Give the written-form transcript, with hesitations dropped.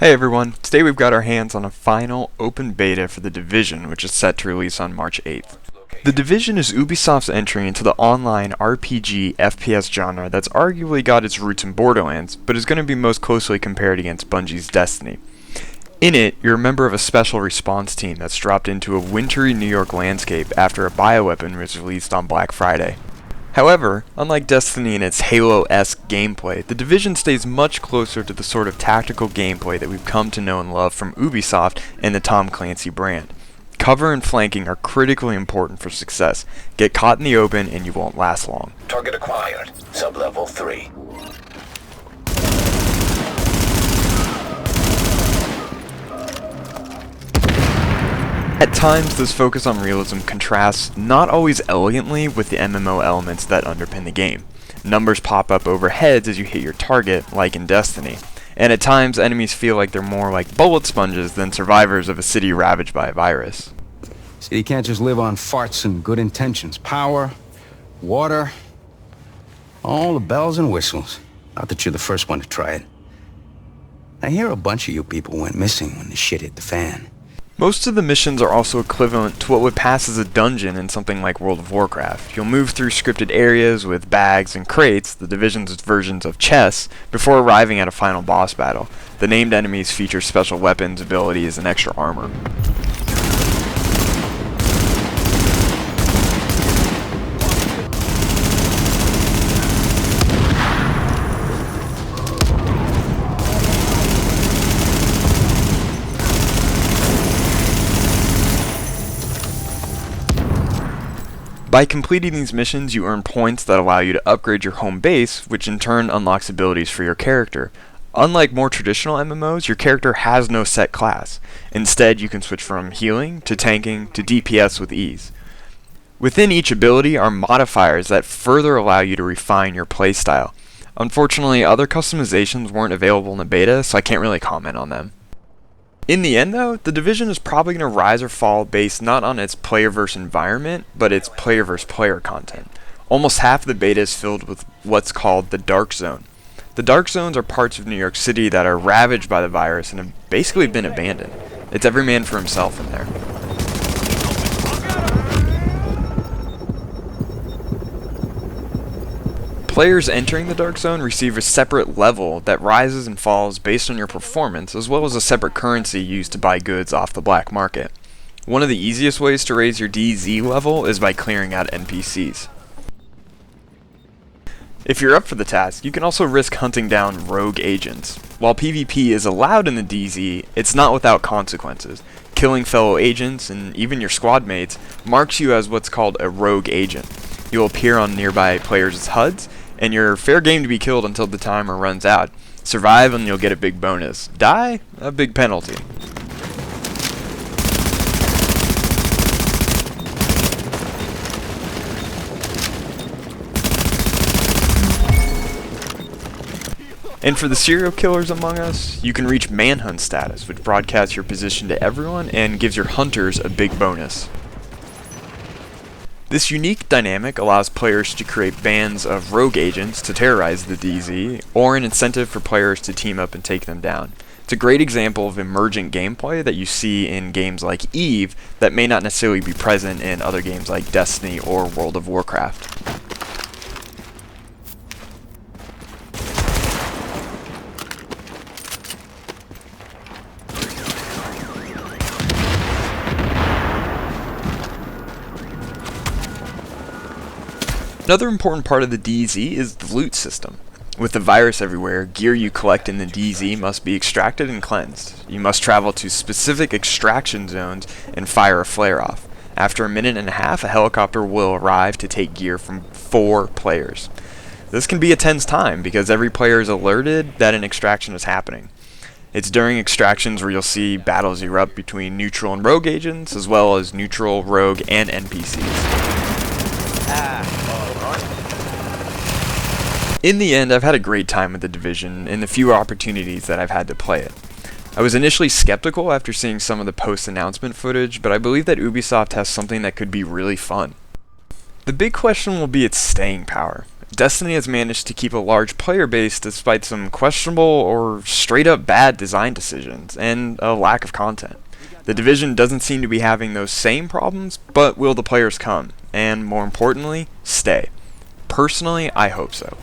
Hey everyone, today we've got our hands on a final open beta for The Division, which is set to release on March 8th. The Division is Ubisoft's entry into the online RPG FPS genre that's arguably got its roots in Borderlands, but is going to be most closely compared against Bungie's Destiny. In it, you're a member of a special response team that's dropped into a wintry New York landscape after a bioweapon was released on Black Friday. However, unlike Destiny and its Halo-esque gameplay, The Division stays much closer to the sort of tactical gameplay that we've come to know and love from Ubisoft and the Tom Clancy brand. Cover and flanking are critically important for success. Get caught in the open and you won't last long. Target acquired. Sub-level 3. At times, this focus on realism contrasts not always elegantly with the MMO elements that underpin the game. Numbers pop up over heads as you hit your target, like in Destiny, and at times enemies feel like they're more like bullet sponges than survivors of a city ravaged by a virus. City can't just live on farts and good intentions. Power, water, all the bells and whistles. Not that you're the first one to try it. I hear a bunch of you people went missing when the shit hit the fan. Most of the missions are also equivalent to what would pass as a dungeon in something like World of Warcraft. You'll move through scripted areas with bags and crates, the Division's versions of chess, before arriving at a final boss battle. The named enemies feature special weapons, abilities, and extra armor. By completing these missions, you earn points that allow you to upgrade your home base, which in turn unlocks abilities for your character. Unlike more traditional MMOs, your character has no set class. Instead, you can switch from healing to tanking to DPS with ease. Within each ability are modifiers that further allow you to refine your playstyle. Unfortunately, other customizations weren't available in the beta, so I can't really comment on them. In the end though, The Division is probably going to rise or fall based not on its player versus environment, but its player versus player content. Almost half of the beta is filled with what's called the Dark Zone. The Dark Zones are parts of New York City that are ravaged by the virus and have basically been abandoned. It's every man for himself in there. Players entering the Dark Zone receive a separate level that rises and falls based on your performance, as well as a separate currency used to buy goods off the black market. One of the easiest ways to raise your DZ level is by clearing out NPCs. If you're up for the task, you can also risk hunting down rogue agents. While PvP is allowed in the DZ, it's not without consequences. Killing fellow agents, and even your squad mates, marks you as what's called a rogue agent. You'll appear on nearby players' HUDs, and you're fair game to be killed until the timer runs out. Survive and you'll get a big bonus. Die? A big penalty. And for the serial killers among us, you can reach manhunt status, which broadcasts your position to everyone and gives your hunters a big bonus. This unique dynamic allows players to create bands of rogue agents to terrorize the DZ, or an incentive for players to team up and take them down. It's a great example of emergent gameplay that you see in games like EVE that may not necessarily be present in other games like Destiny or World of Warcraft. Another important part of the DZ is the loot system. With the virus everywhere, gear you collect in the DZ must be extracted and cleansed. You must travel to specific extraction zones and fire a flare off. After a minute and a half, a helicopter will arrive to take gear from 4 players. This can be a tense time because every player is alerted that an extraction is happening. It's during extractions where you'll see battles erupt between neutral and rogue agents, as well as neutral, rogue, and NPCs. In the end, I've had a great time with The Division in the few opportunities that I've had to play it. I was initially skeptical after seeing some of the post-announcement footage, but I believe that Ubisoft has something that could be really fun. The big question will be its staying power. Destiny has managed to keep a large player base despite some questionable or straight up bad design decisions and a lack of content. The Division doesn't seem to be having those same problems, but will the players come? And more importantly, stay? Personally, I hope so.